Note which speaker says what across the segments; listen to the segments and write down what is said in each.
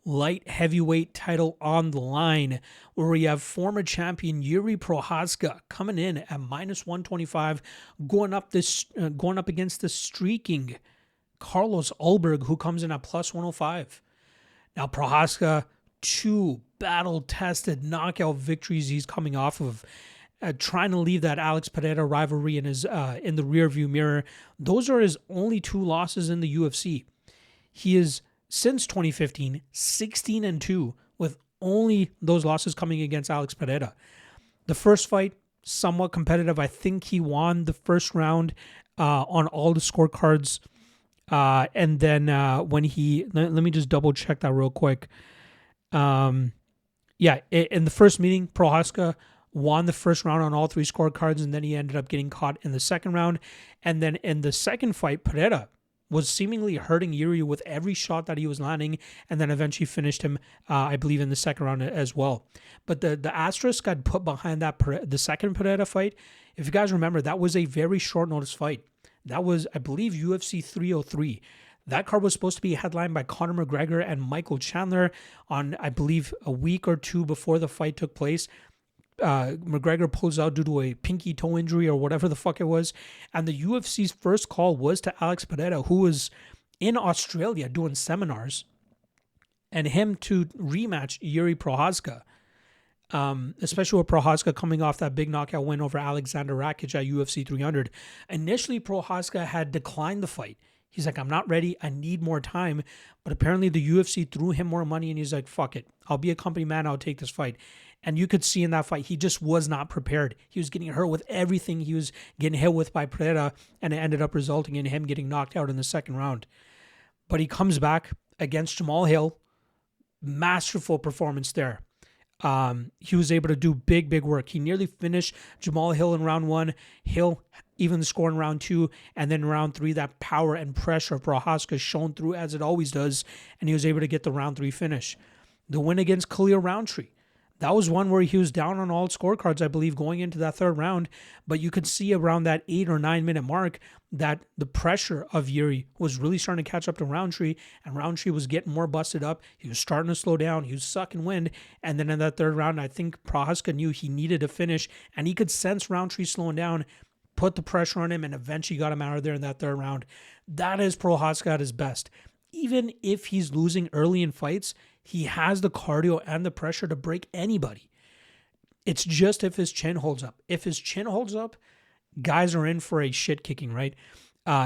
Speaker 1: light heavyweight title on the line, where we have former champion Yuri Prochazka coming in at -125, going up against the streaking Carlos Ulberg, who comes in at +105. Now Prochazka, two battle-tested knockout victories he's coming off of, trying to leave that Alex Pereira rivalry in the rearview mirror. Those are his only two losses in the UFC. He is, since 2015, 16-2, with only those losses coming against Alex Pereira. The first fight, somewhat competitive. I think he won the first round on all the scorecards. And then when let me just double check that real quick. In the first meeting, Prochazka won the first round on all three scorecards, and then he ended up getting caught in the second round. And then in the second fight, Pereira was seemingly hurting Yuri with every shot that he was landing, and then eventually finished him, I believe, in the second round as well. But the asterisk I'd put behind the second Pereira fight, if you guys remember, that was a very short notice fight. That was, I believe, UFC 303. That card was supposed to be headlined by Conor McGregor and Michael Chandler on, I believe, a week or two before the fight took place. McGregor pulls out due to a pinky toe injury or whatever the fuck it was. And the UFC's first call was to Alex Pereira, who was in Australia doing seminars, and him to rematch Yuri Prochazka. Especially with Prochazka coming off that big knockout win over Alexander Rakic at UFC 300. Initially, Prochazka had declined the fight. He's like, I'm not ready. I need more time. But apparently the UFC threw him more money, and he's like, fuck it. I'll be a company man. I'll take this fight. And you could see in that fight, he just was not prepared. He was getting hurt with everything he was getting hit with by Pereira, and it ended up resulting in him getting knocked out in the second round. But he comes back against Jamal Hill. Masterful performance there. He was able to do big work. He nearly finished Jamal Hill in round one. Hill even the score in round two, and then round three, that power and pressure of Prochazka shone through as it always does, and he was able to get the round three finish. The win against Khalil Roundtree, that was one where he was down on all scorecards, I believe, going into that third round, but you could see around that 8 or 9 minute mark that the pressure of Yuri was really starting to catch up to Roundtree, and Roundtree was getting more busted up. He was starting to slow down. He was sucking wind, and then in that third round, I think Prochazka knew he needed a finish, and he could sense Roundtree slowing down, put the pressure on him, and eventually got him out of there in that third round. That is Prochazka at his best. Even if he's losing early in fights, he has the cardio and the pressure to break anybody. It's just if his chin holds up. If his chin holds up, guys are in for a shit kicking, right?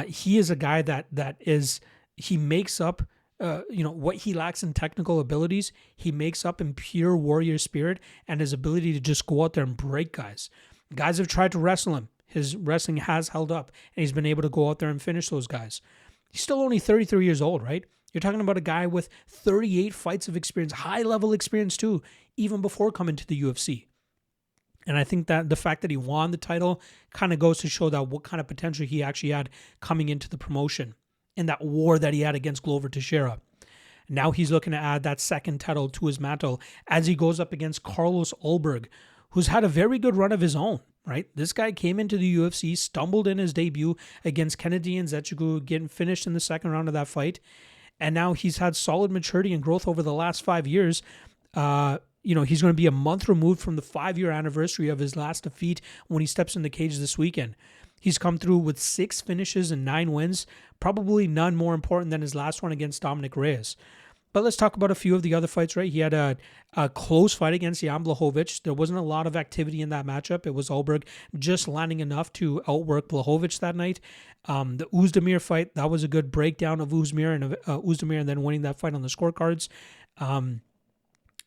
Speaker 1: He is a guy he makes up, what he lacks in technical abilities, he makes up in pure warrior spirit and his ability to just go out there and break guys. Guys have tried to wrestle him. His wrestling has held up, and he's been able to go out there and finish those guys. He's still only 33 years old, right? You're talking about a guy with 38 fights of experience, high-level experience too, even before coming to the UFC. And I think that the fact that he won the title kind of goes to show that what kind of potential he actually had coming into the promotion in that war that he had against Glover Teixeira. Now he's looking to add that second title to his mantle as he goes up against Carlos Ulberg, who's had a very good run of his own, right? This guy came into the UFC, stumbled in his debut against Kennedy and Nzechukwu, getting finished in the second round of that fight. And now he's had solid maturity and growth over the last 5 years. He's going to be a month removed from the 5-year anniversary of his last defeat when he steps in the cage this weekend. He's come through with 6 finishes and 9 wins, probably none more important than his last one against Dominic Reyes. But let's talk about a few of the other fights, right? He had a close fight against Jan Blachowicz. There wasn't a lot of activity in that matchup. It was Ulberg just landing enough to outwork Blachowicz that night. The Oezdemir fight, that was a good breakdown of Oezdemir and then winning that fight on the scorecards.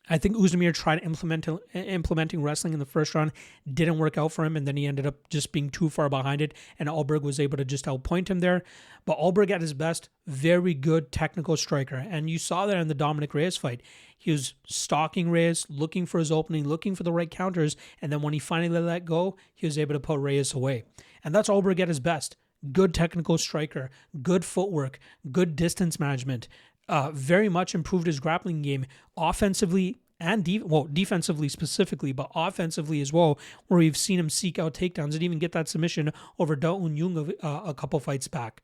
Speaker 1: I think Oezdemir tried implementing wrestling in the first round, didn't work out for him, and then he ended up just being too far behind it, and Ulberg was able to just outpoint him there. But Ulberg at his best, very good technical striker, and you saw that in the Dominic Reyes fight. He was stalking Reyes, looking for his opening, looking for the right counters, and then when he finally let go, he was able to put Reyes away. And that's Ulberg at his best. Good technical striker, good footwork, good distance management, very much improved his grappling game offensively and defensively specifically, but offensively as well, where we've seen him seek out takedowns and even get that submission over Da Un Jung a couple fights back.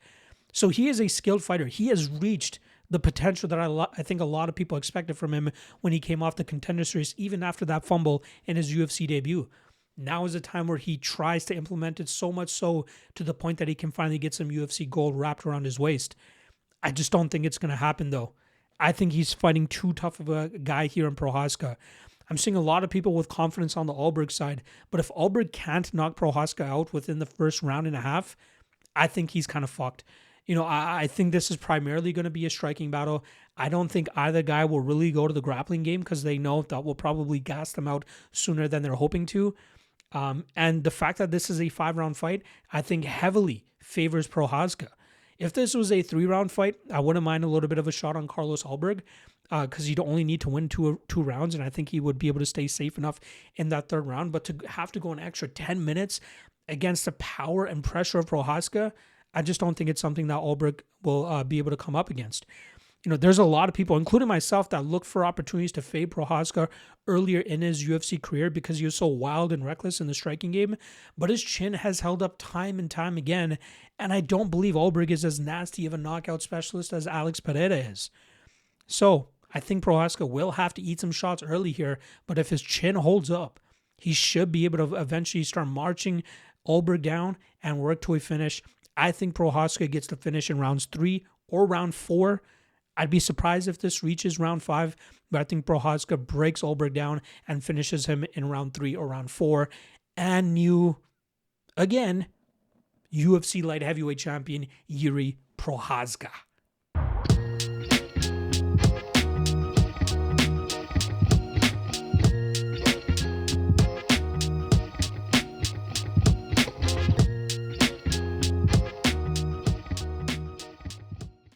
Speaker 1: So he is a skilled fighter. He has reached the potential that I think a lot of people expected from him when he came off the Contender Series, even after that fumble in his UFC debut. Now is a time where he tries to implement it, so much so to the point that he can finally get some UFC gold wrapped around his waist. I just don't think it's going to happen, though. I think he's fighting too tough of a guy here in Prochazka. I'm seeing a lot of people with confidence on the Ulberg side, but if Ulberg can't knock Prochazka out within the first round and a half, I think he's kind of fucked. I think this is primarily going to be a striking battle. I don't think either guy will really go to the grappling game because they know that will probably gas them out sooner than they're hoping to. And the fact that this is a 5-round fight, I think heavily favors Prochazka. If this was a 3-round fight, I wouldn't mind a little bit of a shot on Carlos Ulberg because he'd only need to win two rounds, and I think he would be able to stay safe enough in that 3rd round. But to have to go an extra 10 minutes against the power and pressure of Prochazka, I just don't think it's something that Ulberg will be able to come up against. There's a lot of people, including myself, that look for opportunities to fade Prochazka earlier in his UFC career because he was so wild and reckless in the striking game. But his chin has held up time and time again, and I don't believe Ulberg is as nasty of a knockout specialist as Alex Pereira is. So I think Prochazka will have to eat some shots early here, but if his chin holds up, he should be able to eventually start marching Ulberg down and work to a finish. I think Prochazka gets the finish in rounds 3 or round 4. I'd be surprised if this reaches round 5, but I think Prochazka breaks Ulberg down and finishes him in round 3 or round 4. And new, again, UFC light heavyweight champion Yuri Prochazka.